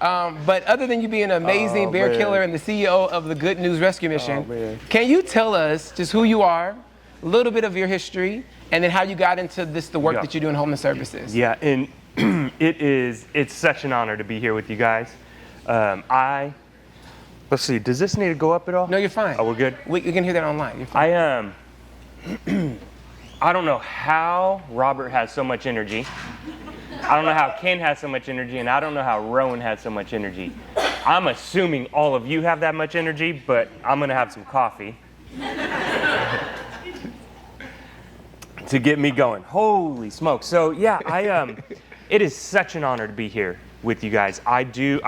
But other than you being an amazing bear killer and the CEO of the Good News Rescue Mission, can you tell us just who you are, a little bit of your history, and then how you got into the work that you do in homeless services? Yeah, and it's such an honor to be here with you guys. Let's see, does this need to go up at all? No, you're fine. Oh, we're good? We can hear that online. You're fine. I don't know how Robert has so much energy. I don't know how Ken has so much energy, and I don't know how Rowan has so much energy. I'm assuming all of you have that much energy, but I'm going to have some coffee to get me going. Holy smokes. So, yeah, it is such an honor to be here with you guys. I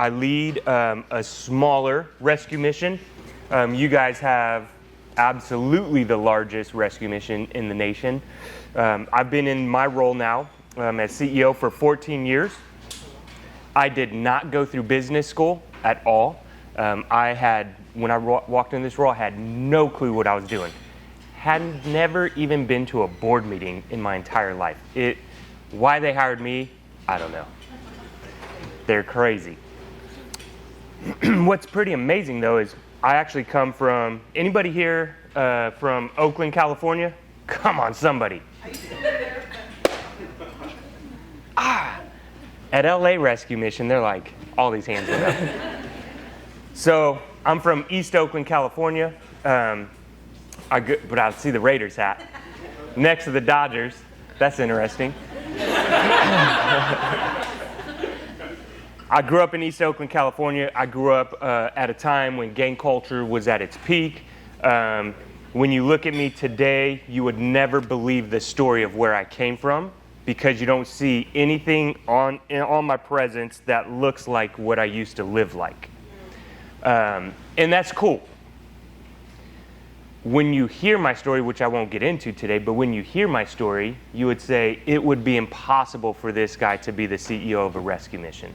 lead a smaller rescue mission. You guys have absolutely the largest rescue mission in the nation. I've been in my role now as CEO for 14 years. I did not go through business school at all. When I walked in this role, I had no clue what I was doing. Had never even been to a board meeting in my entire life. Why they hired me, I don't know. They're crazy. What's pretty amazing though is I actually come from, anybody here from Oakland, California? Come on, somebody. At LA Rescue Mission, they're like, all these hands went up. So I'm from East Oakland, California. But I see the Raiders hat next to the Dodgers. That's interesting. I grew up in East Oakland, California. I grew up at a time when gang culture was at its peak. When you look at me today, you would never believe the story of where I came from because you don't see anything on my presence that looks like what I used to live like. And that's cool. When you hear my story, which I won't get into today, but when you hear my story, you would say it would be impossible for this guy to be the CEO of a rescue mission.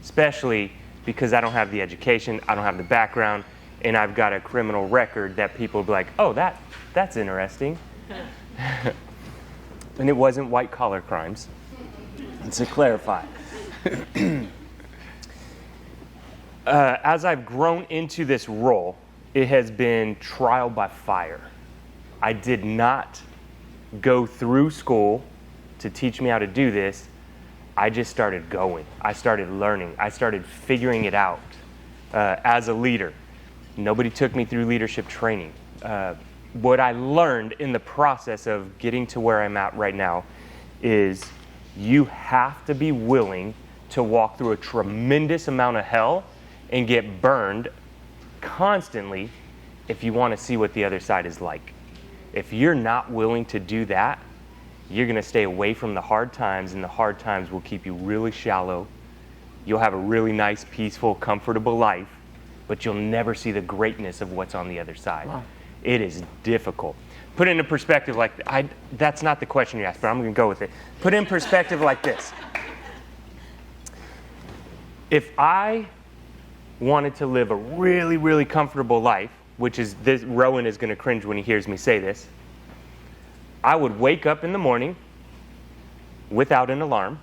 Especially because I don't have the education, I don't have the background, and I've got a criminal record that people will be like, oh, that's interesting. And it wasn't white-collar crimes. And to clarify. As I've grown into this role, it has been trial by fire. I did not go through school to teach me how to do this. I just started going. I started learning. I started figuring it out as a leader. Nobody took me through leadership training. What I learned in the process of getting to where I'm at right now is you have to be willing to walk through a tremendous amount of hell and get burned constantly if you want to see what the other side is like. If you're not willing to do that, you're going to stay away from the hard times, and the hard times will keep you really shallow. You'll have a really nice, peaceful, comfortable life, but you'll never see the greatness of what's on the other side. Wow. It is difficult. Put it in perspective like, that's not the question you asked, but I'm going to go with it. Put it in perspective like this. If I wanted to live a really, really comfortable life, which is this, Rowan is going to cringe when he hears me say this, I would wake up in the morning without an alarm.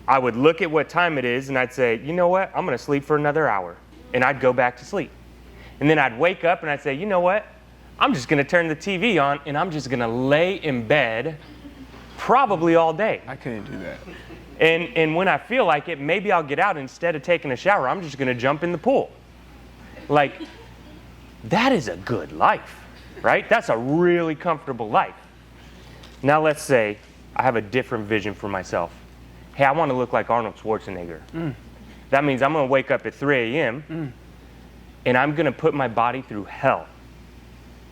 I would look at what time it is and I'd say, you know what, I'm going to sleep for another hour. And I'd go back to sleep. And then I'd wake up and I'd say, you know what, I'm just going to turn the TV on and I'm just going to lay in bed probably all day. I couldn't do that. And when I feel like it, maybe I'll get out. Instead of taking a shower, I'm just going to jump in the pool. Like, that is a good life, right? That's a really comfortable life. Now let's say I have a different vision for myself. Hey, I want to look like Arnold Schwarzenegger. That means I'm going to wake up at 3 a.m. And I'm going to put my body through hell.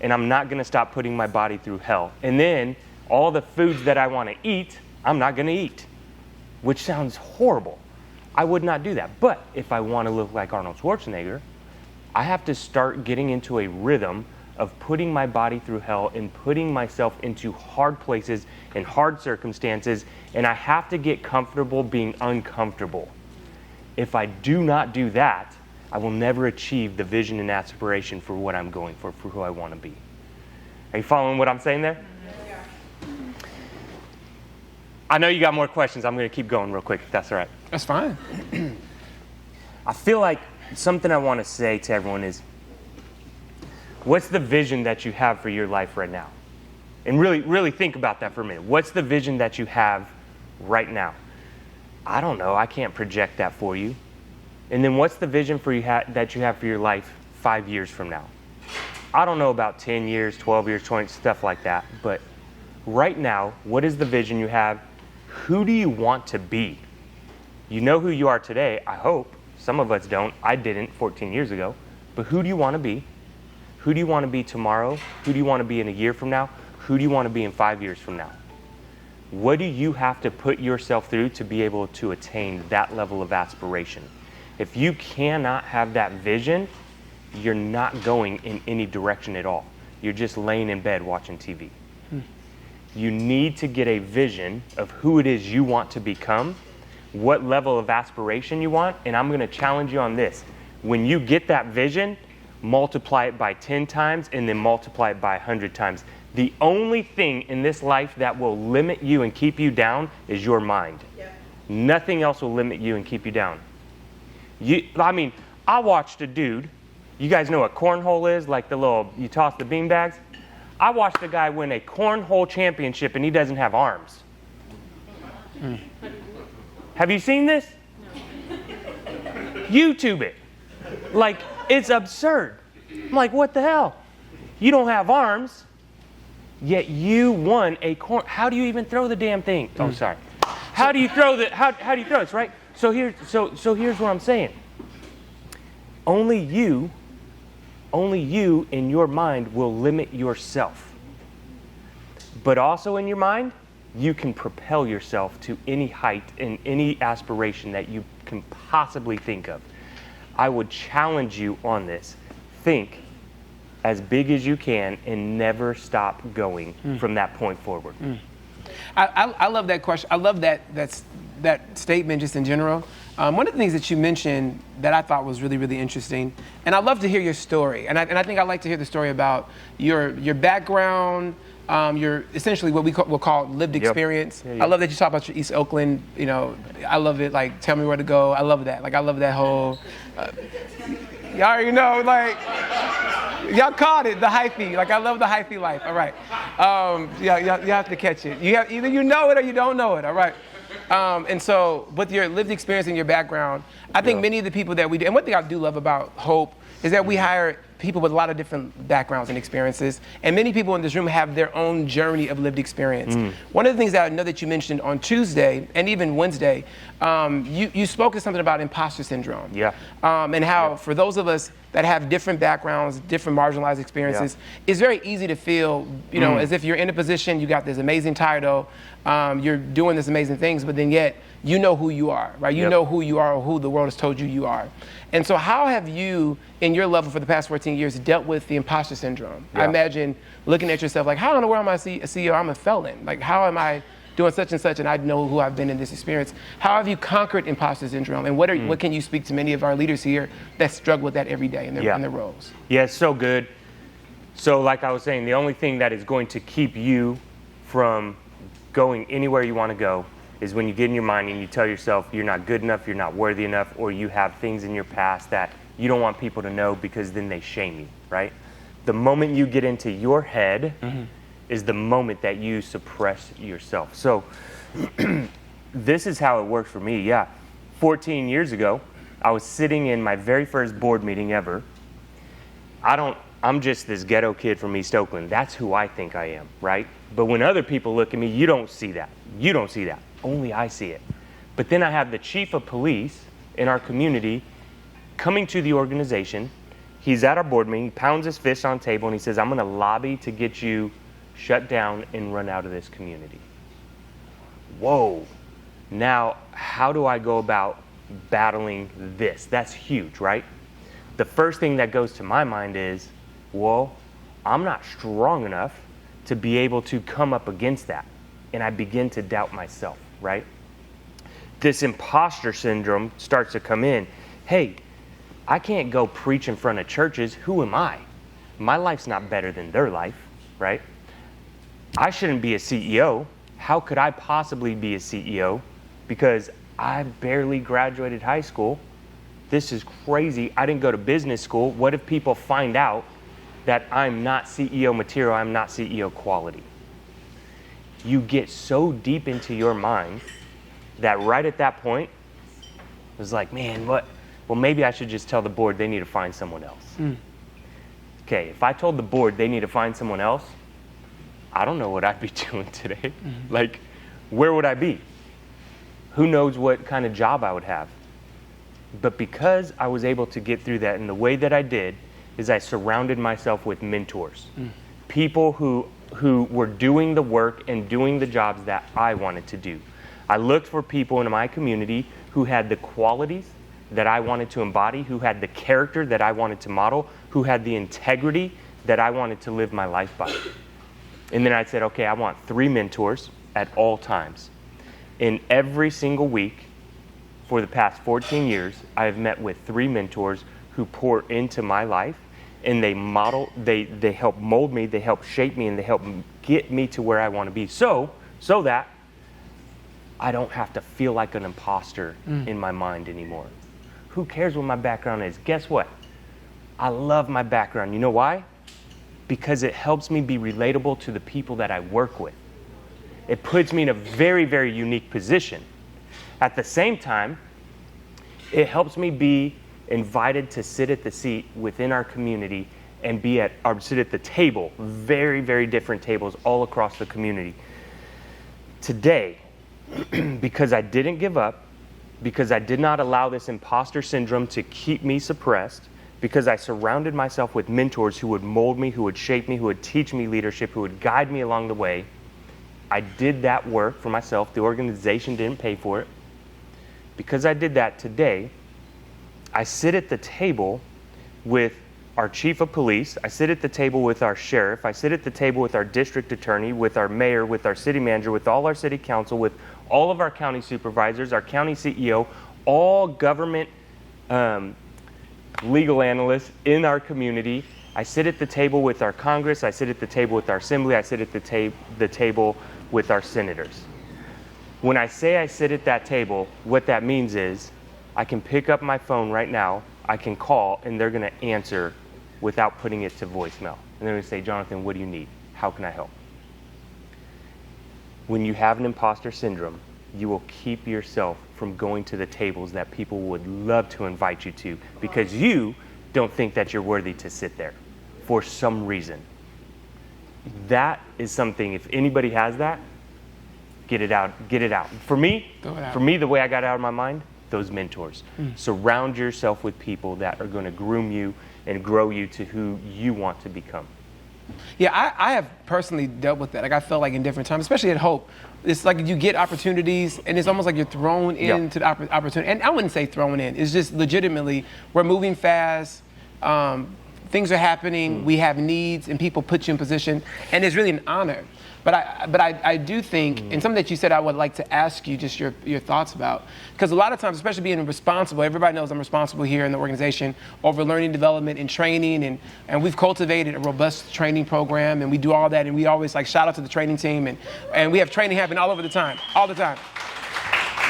And I'm not going to stop putting my body through hell. And then all the foods that I want to eat, I'm not going to eat. Which sounds horrible. I would not do that. But if I want to look like Arnold Schwarzenegger, I have to start getting into a rhythm of putting my body through hell and putting myself into hard places and hard circumstances, and I have to get comfortable being uncomfortable. If I do not do that, I will never achieve the vision and aspiration for what I'm going for who I want to be. Are you following what I'm saying there? I know you got more questions. I'm going to keep going real quick, if that's all right. That's fine. I feel like something I want to say to everyone is, what's the vision that you have for your life right now? And really, really think about that for a minute. What's the vision that you have right now? I don't know. I can't project that for you. And then what's the vision for you that you have for your life 5 years from now? I don't know about 10 years, 12 years, 20, stuff like that. But right now, what is the vision you have? Who do you want to be? You know who you are today, I hope. Some of us don't. I didn't 14 years ago. But who do you want to be? Who do you want to be tomorrow? Who do you want to be in a year from now? Who do you want to be in 5 years from now? What do you have to put yourself through to be able to attain that level of aspiration? If you cannot have that vision, you're not going in any direction at all. You're just laying in bed watching TV. You need to get a vision of who it is you want to become, what level of aspiration you want, and I'm going to challenge you on this. When you get that vision, multiply it by 10 times and then multiply it by 100 times. The only thing in this life that will limit you and keep you down is your mind. Yep. Nothing else will limit you and keep you down. I watched a dude, you guys know what cornhole is? Like the little, you toss the beanbags? I watched a guy win a cornhole championship and he doesn't have arms. Have you seen this? No. YouTube it. Like, it's absurd. I'm like, what the hell? You don't have arms, yet you won a how do you even throw the damn thing? Oh, sorry. How do you throw how do you throw it, right? So here's what I'm saying. Only you in your mind will limit yourself. But also in your mind, you can propel yourself to any height and any aspiration that you can possibly think of. I would challenge you on this. Think as big as you can and never stop going from that point forward. I love that question. I love that statement just in general. One of the things that you mentioned that I thought was really, really interesting, and I'd love to hear your story. And I think I'd like to hear the story about your background, your essentially what we'll call lived experience. Yep. Yeah. I love that you talk about your East Oakland. You know, I love it. Like, tell me where to go. I love that. Like, I love that whole. Y'all already know, like, y'all caught it, the hyphy. Like, I love the hyphy life. All right. You have to catch it. Either you know it or you don't know it. All right. And so with your lived experience and your background, I think many of the people that we do, and one thing I do love about Hope is that we hire people with a lot of different backgrounds and experiences, and many people in this room have their own journey of lived experience. One of the things that I know that you mentioned on Tuesday and even Wednesday, you spoke to something about imposter syndrome. Yeah. And how for those of us that have different backgrounds, different marginalized experiences, it's very easy to feel, as if you're in a position, you got this amazing title, you're doing this amazing things, but then yet you know who you are, right? You know who you are or who the world has told you are. And so how have you, in your level for the past 14 years, dealt with the imposter syndrome? I imagine looking at yourself like, how in the world am I a CEO? I'm a felon. Like, how am I doing such and such and I know who I've been in this experience? How have you conquered imposter syndrome? And what can you speak to many of our leaders here that struggle with that every day in their roles? Yeah, it's so good. So like I was saying, the only thing that is going to keep you from going anywhere you want to go is when you get in your mind and you tell yourself you're not good enough, you're not worthy enough, or you have things in your past that you don't want people to know because then they shame you, right? The moment you get into your head is the moment that you suppress yourself. So this is how it worked for me. 14 years ago, I was sitting in my very first board meeting ever. I'm just this ghetto kid from East Oakland. That's who I think I am, right? But when other people look at me, you don't see that. You don't see that. Only I see it. But then I have the chief of police in our community coming to the organization. He's at our board meeting, he pounds his fist on the table, and he says, I'm going to lobby to get you shut down and run out of this community. Whoa. Now, how do I go about battling this? That's huge, right? The first thing that goes to my mind is, well, I'm not strong enough to be able to come up against that. And I begin to doubt myself, right? This imposter syndrome starts to come in. Hey, I can't go preach in front of churches. Who am I? My life's not better than their life, right? I shouldn't be a CEO. How could I possibly be a CEO? Because I barely graduated high school this is crazy. I didn't go to business school. What if people find out that I'm not CEO material, I'm not CEO quality? You get so deep into your mind that right at that point, it was like, man, what? Well, maybe I should just tell the board they need to find someone else. Okay, if I told the board they need to find someone else, I don't know what I'd be doing today. Like, where would I be? Who knows what kind of job I would have? But because I was able to get through that, and the way that I did is I surrounded myself with mentors, people who were doing the work and doing the jobs that I wanted to do. I looked for people in my community who had the qualities that I wanted to embody, who had the character that I wanted to model, who had the integrity that I wanted to live my life by. And then I said, okay, I want 3 mentors at all times. In every single week for the past 14 years, I have met with 3 mentors who pour into my life, and they model, they help mold me, they help shape me, and they help get me to where I want to be. So that I don't have to feel like an imposter in my mind anymore. Who cares what my background is? Guess what? I love my background. You know why? Because it helps me be relatable to the people that I work with. It puts me in a very, very unique position. At the same time, it helps me be invited to sit at the seat within our community and sit at the table, very, very different tables all across the community. Today, because I didn't give up, because I did not allow this imposter syndrome to keep me suppressed, because I surrounded myself with mentors who would mold me, who would shape me, who would teach me leadership, who would guide me along the way, I did that work for myself. The organization didn't pay for it. Because I did that today, I sit at the table with our chief of police, I sit at the table with our sheriff, I sit at the table with our district attorney, with our mayor, with our city manager, with all our city council, with all of our county supervisors, our county CEO, all government legal analysts in our community. I sit at the table with our Congress, I sit at the table with our assembly, I sit at the table with our senators. When I say I sit at that table, what that means is I can pick up my phone right now, I can call, and they're going to answer without putting it to voicemail. And they're going to say, Jonathan, what do you need? How can I help? When you have an imposter syndrome, you will keep yourself from going to the tables that people would love to invite you to because you don't think that you're worthy to sit there for some reason. That is something, if anybody has that, get it out. Get it out. For me, the way I got it out of my mind, those mentors. Surround yourself with people that are going to groom you and grow you to who you want to become. Yeah, I have personally dealt with that. Like I felt like in different times, especially at Hope, it's like you get opportunities and it's almost like you're thrown into the opportunity. And I wouldn't say thrown in. It's just legitimately, we're moving fast. Things are happening. We have needs and people put you in position. And it's really an honor. But I do think, and something that you said I would like to ask you just your thoughts about, because a lot of times, especially being responsible, everybody knows I'm responsible here in the organization over learning development and training, and we've cultivated a robust training program, and we do all that, and we always like shout out to the training team, and we have training happen all the time.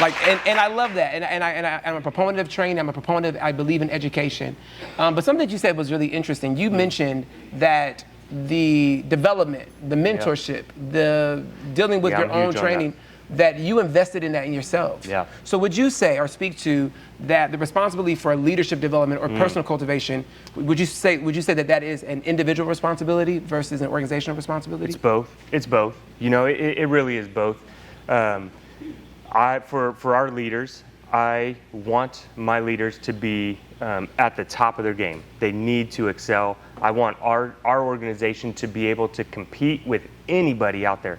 Like, and I love that, and I'm a proponent of training. I'm a proponent of, I believe in education. But something that you said was really interesting. You mentioned that the development, the mentorship, the dealing with your own training, that you invested in that in yourself. Yeah. So would you say or speak to that the responsibility for leadership development or personal cultivation, would you say that is an individual responsibility versus an organizational responsibility? It's both. It's both. You know, it really is both. For our leaders, I want my leaders to be at the top of their game. They need to excel. I want our organization to be able to compete with anybody out there.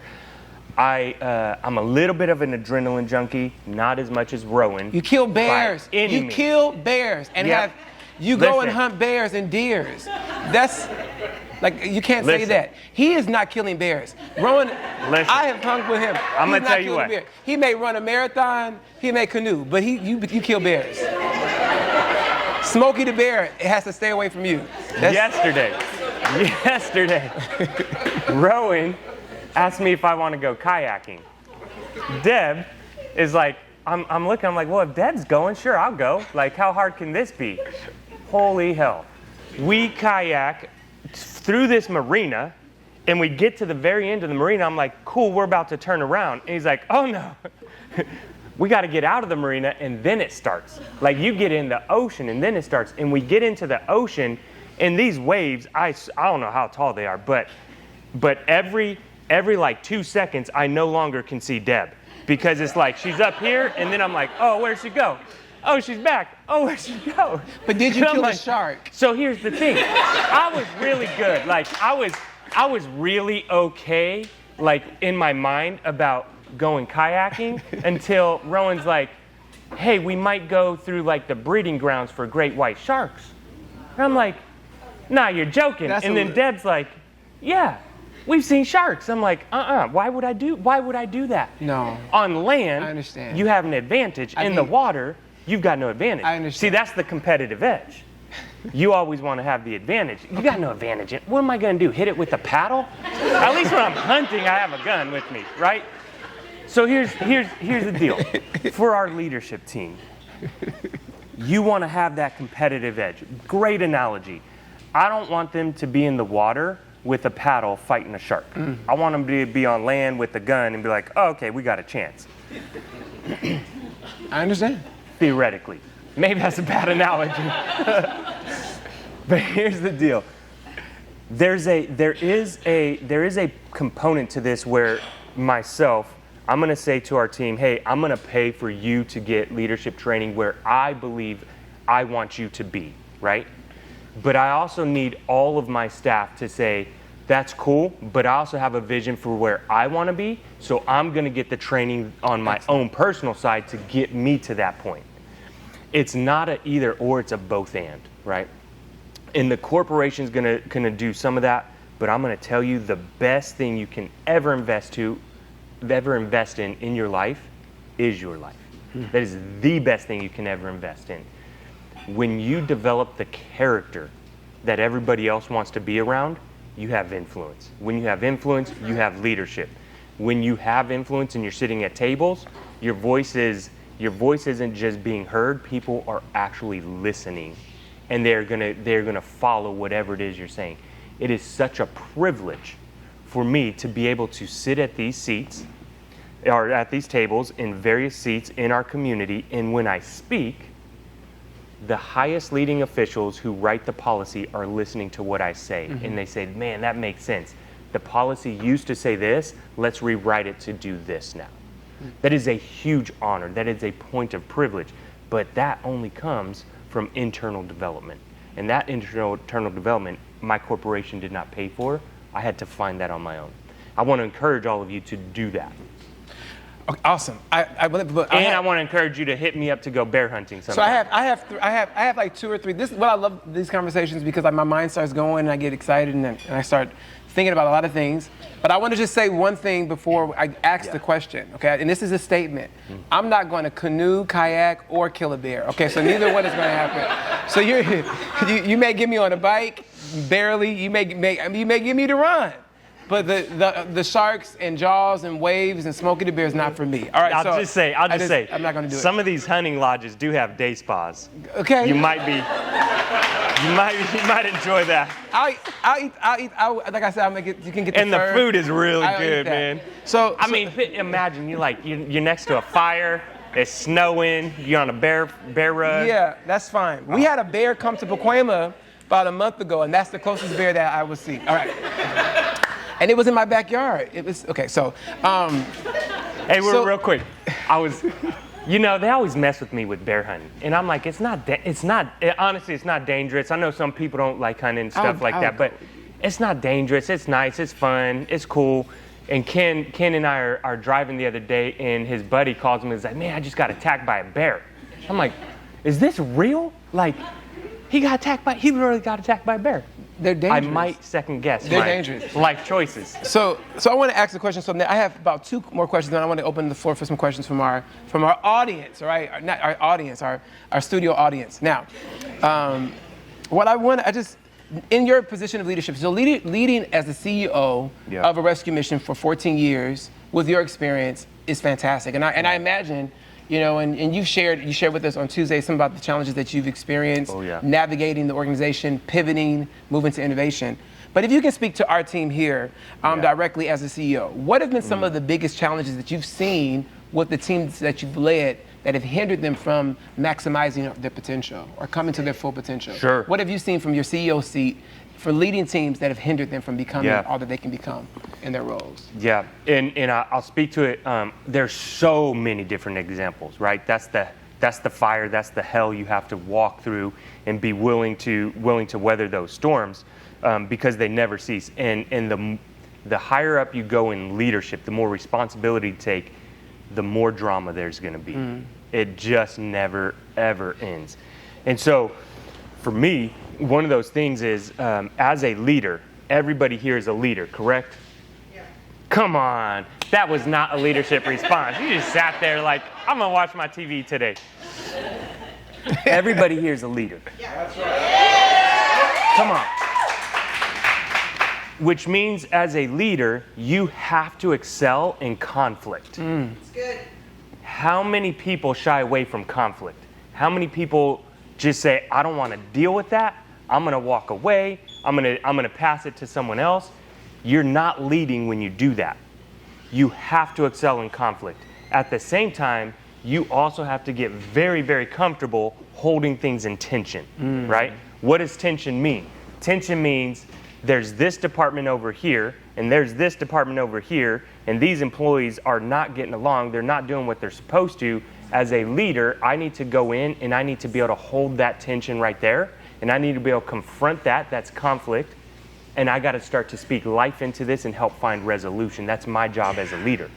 I'm a little bit of an adrenaline junkie, not as much as Rowan. You kill bears. You kill bears and go and hunt bears and deers. That's like, you can't say that. He is not killing bears. Rowan, I have hung with him. I'm going to tell you what. Bear. He may run a marathon, he may canoe, but you kill bears. Smokey the Bear has to stay away from you. Yesterday, Rowan asked me if I want to go kayaking. Deb is like, I'm looking, I'm like, well, if Deb's going, sure, I'll go. Like, how hard can this be? Holy hell. We kayak through this marina, and we get to the very end of the marina. I'm like, cool, we're about to turn around. And he's like, oh no, we got to get out of the marina and then it starts. Like, you get in the ocean and then it starts. And we get into the ocean, and these waves, I don't know how tall they are, but every like 2 seconds, I no longer can see Deb, because it's like she's up here, and then I'm like, oh, where'd she go? Oh, she's back. Oh, where'd she go? But did you kill a shark? So here's the thing. I was really good. Like, I was really okay, like, in my mind about going kayaking until Rowan's like, hey, we might go through, like, the breeding grounds for great white sharks. And I'm like, nah, you're joking. And then Deb's like, yeah, we've seen sharks. I'm like, why would I do that? No. On land, I understand. you have an advantage. In the water, you've got no advantage. I understand. See, that's the competitive edge. You always want to have the advantage. You got no advantage. What am I going to do? Hit it with a paddle? At least when I'm hunting, I have a gun with me, right? So here's the deal. For our leadership team, you want to have that competitive edge. Great analogy. I don't want them to be in the water with a paddle fighting a shark. I want them to be on land with a gun and be like, oh, okay, we got a chance. I understand. Theoretically. Maybe that's a bad analogy. But here's the deal. There is a component to this where myself, I'm going to say to our team, hey, I'm going to pay for you to get leadership training where I believe I want you to be, right? But I also need all of my staff to say, that's cool, but I also have a vision for where I want to be, so I'm going to get the training on my own personal side to get me to that point. It's not a either or, it's a both and, right? And the corporation's going to do some of that, but I'm going to tell you the best thing you can ever invest in your life is your life. That is the best thing you can ever invest in. When you develop the character that everybody else wants to be around, you have influence. When you have influence, you have leadership. When you have influence and you're sitting at tables, your voice isn't just being heard, people are actually listening, and they're gonna follow whatever it is you're saying. It is such a privilege for me to be able to sit at these seats, or at these tables in various seats in our community, and when I speak, the highest leading officials who write the policy are listening to what I say, and they say, man, that makes sense. The policy used to say this, let's rewrite it to do this now. That is a huge honor. That is a point of privilege. But that only comes from internal development. And that internal development, my corporation did not pay for. I had to find that on my own. I want to encourage all of you to do that. Okay, awesome. I want to encourage you to hit me up to go bear hunting sometime. So I have like 2 or 3. This is what I love these conversations, because like my mind starts going and I get excited and I start thinking about a lot of things. But I want to just say one thing before I ask the question, okay? And this is a statement. I'm not going to canoe, kayak, or kill a bear, okay? So neither one is going to happen. So you may get me on a bike, barely. You may get me to run. But the sharks and Jaws and waves and Smokey the Bear is not for me. All right, I'll just say, I'm not going to do it. Some of these hunting lodges do have day spas. Okay. You might enjoy that. I'll eat. Like I said, you can get the and fur. The food is really I'll good, man. So imagine you're next to a fire. It's snowing. You're on a bear rug. Yeah, that's fine. We had a bear come to Pacoima about a month ago, and that's the closest bear that I would see. All right. And it was in my backyard. It was okay. So, hey, real quick. They always mess with me with bear hunting, and I'm like, honestly, it's not dangerous. I know some people don't like hunting and stuff like that, but it's not dangerous. It's nice. It's fun. It's cool. And Ken and I are driving the other day, and his buddy calls me and is like, man, I just got attacked by a bear. I'm like, is this real? Like, he literally got attacked by a bear. They're dangerous. I might second guess They're my dangerous. life choices. So I want to ask a question. So I have about 2 more questions, and I want to open the floor for some questions from our audience, all right? Not our audience, our studio audience. Now, in your position of leadership, so leading as the CEO of a rescue mission for 14 years with your experience is fantastic. And I imagine, You know, and you shared with us on Tuesday some about the challenges that you've experienced, Oh, yeah. navigating the organization, pivoting, moving to innovation. But if you can speak to our team here directly as a CEO, what have been some of the biggest challenges that you've seen with the teams that you've led that have hindered them from maximizing their potential or coming to their full potential? Sure. What have you seen from your CEO seat for leading teams that have hindered them from becoming all that they can become in their roles? Yeah, and I'll speak to it. There's so many different examples, right? That's the fire, that's the hell you have to walk through and be willing to weather those storms because they never cease. And the higher up you go in leadership, the more responsibility you take, the more drama there's going to be. It just never ever ends. And so, for me, one of those things is as a leader, everybody here is a leader, correct? Yeah. Come on, that was not a leadership response. You just sat there like, I'm gonna watch my TV today. Everybody here is a leader. Yeah. That's right. Come on. Which means as a leader, you have to excel in conflict. It's good. How many people shy away from conflict? How many people just say, I don't want to deal with that. I'm going to walk away. I'm going to pass it to someone else. You're not leading when you do that. You have to excel in conflict. At the same time, you also have to get very, very comfortable holding things in tension, right? What does tension mean? Tension means there's this department over here, and there's this department over here, and these employees are not getting along. They're not doing what they're supposed to. As a leader, I need to go in and I need to be able to hold that tension right there, and I need to be able to confront that. That's conflict, and I got to start to speak life into this and help find resolution. That's my job as a leader.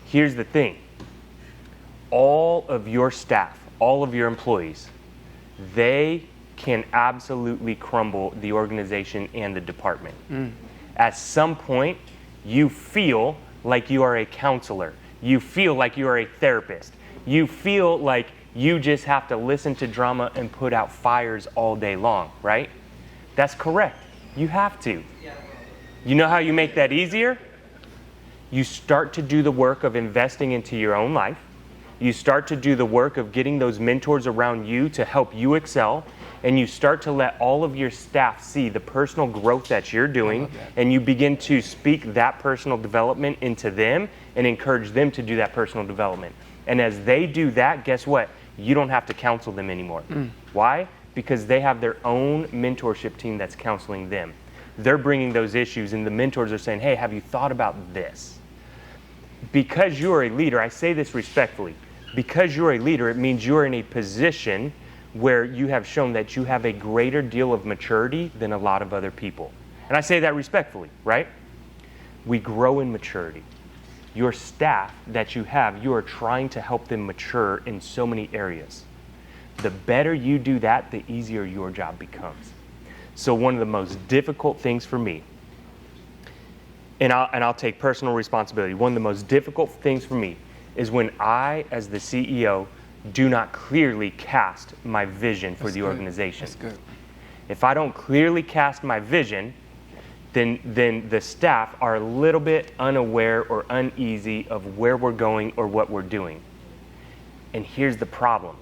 Here's the thing. All of your staff, all of your employees, they can absolutely crumble the organization and the department. At some point, you feel like you are a counselor. You feel like you are a therapist. You feel like you just have to listen to drama and put out fires all day long, right? That's correct. You have to. You know how you make that easier? You start to do the work of investing into your own life. You start to do the work of getting those mentors around you to help you excel. And you start to let all of your staff see the personal growth that you're doing, and you begin to speak that personal development into them and encourage them to do that personal development. And as they do that, guess what? You don't have to counsel them anymore. Why? Because they have their own mentorship team that's counseling them. They're bringing those issues, and the mentors are saying, hey, have you thought about this? Because you're a leader, I say this respectfully, because you're a leader, it means you're in a position where you have shown that you have a greater deal of maturity than a lot of other people. And I say that respectfully, right? We grow in maturity. Your staff that you have, you are trying to help them mature in so many areas. The better you do that, the easier your job becomes. So one of the most difficult things for me, and I'll take personal responsibility, one of the most difficult things for me is when I, as the CEO, do not clearly cast my vision for the organization. That's good. If I don't clearly cast my vision, then the staff are a little bit unaware or uneasy of where we're going or what we're doing. And here's the problem.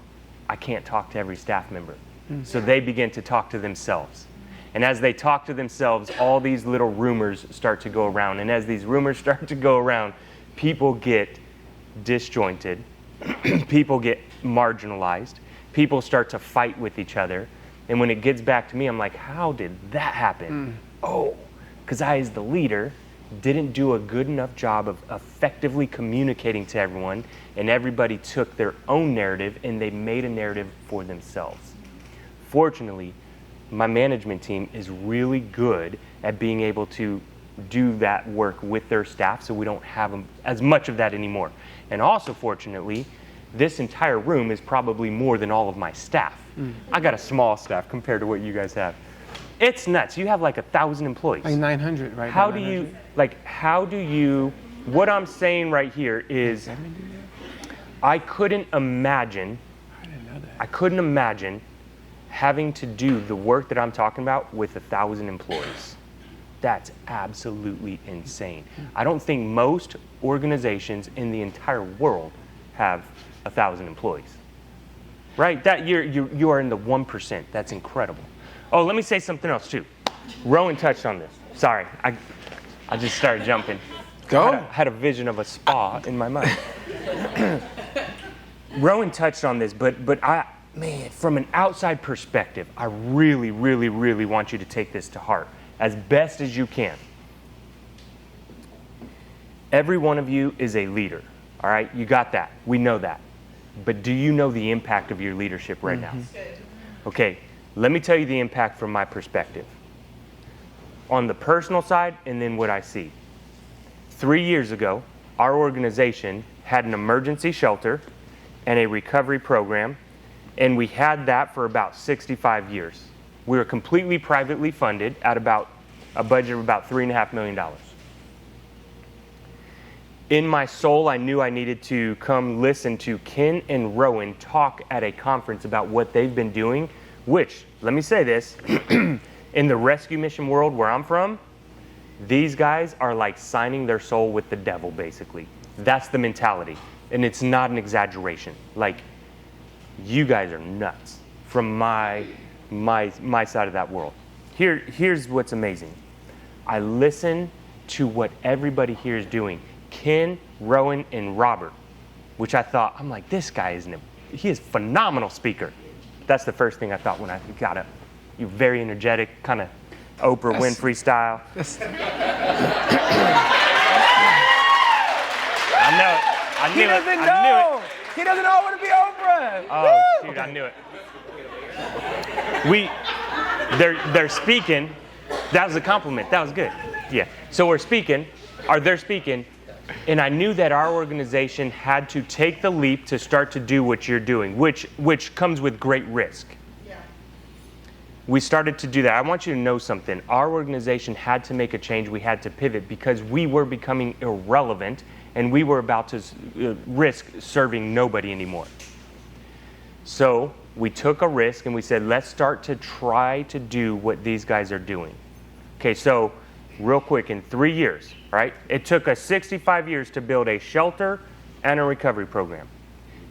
I can't talk to every staff member. So they begin to talk to themselves. And as they talk to themselves, all these little rumors start to go around. And as these rumors start to go around, people get disjointed. People get marginalized. People start to fight with each other. And when it gets back to me, I'm like, how did that happen? Oh, because I, as the leader, didn't do a good enough job of effectively communicating to everyone, and everybody took their own narrative and they made a narrative for themselves. Fortunately, my management team is really good at being able to do that work with their staff, so we don't have as much of that anymore. And also, fortunately, this entire room is probably more than all of my staff. I got a small staff compared to what you guys have. It's nuts. You have like 1,000 employees. Like 900, right? How do you, what I'm saying right here is, I couldn't imagine having to do the work that I'm talking about with 1,000 employees. That's absolutely insane. I don't think most organizations in the entire world have 1,000 employees. Right? That you are in the 1%. That's incredible. Oh, let me say something else too. Rowan touched on this. Sorry, I just started jumping. Go. Had a vision of a spa in my mind. Rowan touched on this, but man, from an outside perspective, I really, really, really want you to take this to heart as best as you can. Every one of you is a leader, all right? You got that. We know that. But do you know the impact of your leadership right now? Okay, let me tell you the impact from my perspective. On the personal side, and then what I see. 3 years ago, our organization had an emergency shelter and a recovery program, and we had that for about 65 years. We were completely privately funded at about a budget of about $3.5 million. In my soul, I knew I needed to come listen to Ken and Rowan talk at a conference about what they've been doing, which, let me say this, in the rescue mission world where I'm from, these guys are like signing their soul with the devil, basically. That's the mentality, and it's not an exaggeration. Like, you guys are nuts from my side of that world. Here's what's amazing. I listen to what everybody here is doing. Ken, Rowan, and Robert, which I thought, I'm like, this guy he is a phenomenal speaker. That's the first thing I thought when I got up. You're very energetic, kind of Oprah Winfrey style. I knew it. He doesn't know what to be Oprah. Oh, shoot, I knew it. They're speaking. That was a compliment. That was good. Yeah. So they're speaking, and I knew that our organization had to take the leap to start to do what you're doing, which comes with great risk. Yeah. We started to do that. I want you to know something. Our organization had to make a change. We had to pivot because we were becoming irrelevant, and we were about to risk serving nobody anymore. So we took a risk and we said, let's start to try to do what these guys are doing. Okay, so real quick, in 3 years, right? It took us 65 years to build a shelter and a recovery program.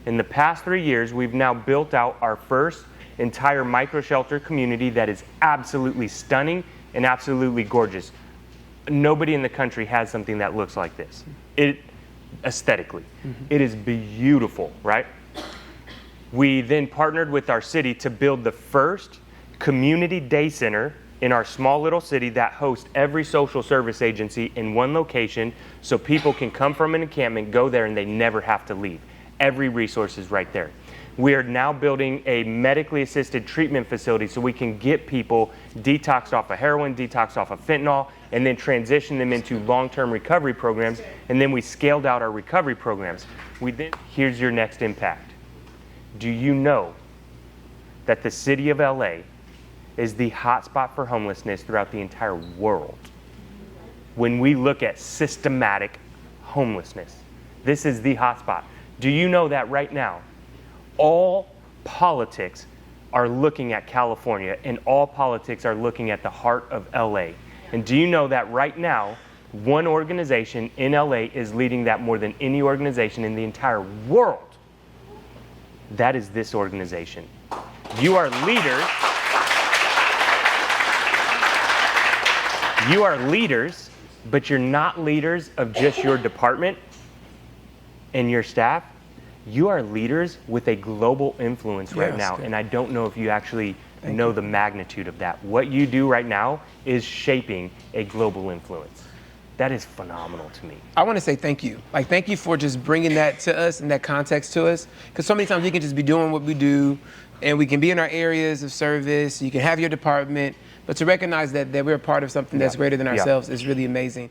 In the past 3 years, we've now built out our first entire micro-shelter community that is absolutely stunning and absolutely gorgeous. Nobody in the country has something that looks like this. Aesthetically. It is beautiful, right? We then partnered with our city to build the first community day center in our small little city that hosts every social service agency in one location so people can come from an encampment, go there, and they never have to leave. Every resource is right there. We are now building a medically assisted treatment facility so we can get people detoxed off of heroin, detoxed off of fentanyl, and then transition them into long-term recovery programs. And then we scaled out our recovery programs. Here's your next impact. Do you know that the city of LA is the hotspot for homelessness throughout the entire world? When we look at systematic homelessness, this is the hotspot. Do you know that right now, all politics are looking at California and all politics are looking at the heart of LA? And do you know that right now, one organization in LA is leading that more than any organization in the entire world? That is this organization. You are leaders. You are leaders, but you're not leaders of just your department and your staff. You are leaders with a global influence right now, and I don't know if you actually know the magnitude of that. What you do right now is shaping a global influence. That is phenomenal to me. I want to say thank you. Like, thank you for just bringing that to us and that context to us. Because so many times we can just be doing what we do, and we can be in our areas of service. You can have your department, but to recognize that we're a part of something that's greater than ourselves is really amazing.